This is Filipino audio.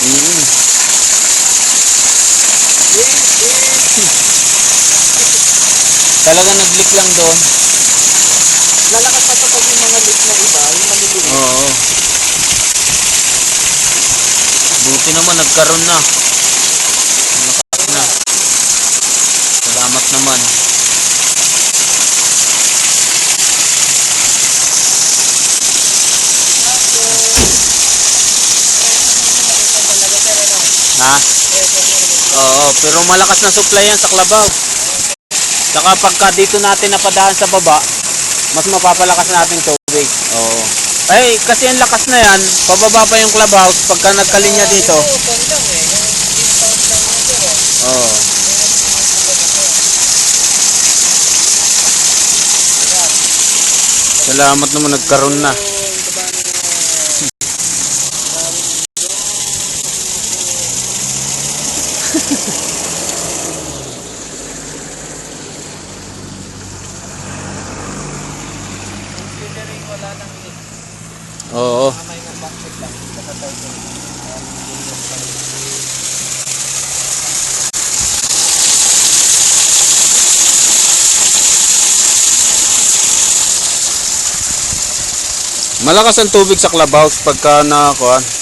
Mm. Talaga nag-leak lang doon. Lalakas pa ito pag yung mga leak na iba, yung maliliit. Oo. Buti naman nagkaroon na. Nakakas na. Salamat naman. Ha? Oo, pero malakas na supply yan sa Clabao. Saka pagka dito natin napadaan sa baba, mas mapapalakas natin tubig. Oo. Ay, kasi ang lakas na yan, pababa pa yung clubhouse pagka nagkalinya dito. Oo. Salamat naman nagkaroon na. Oo. Malakas ang tubig sa clubhouse pagka nakakuan.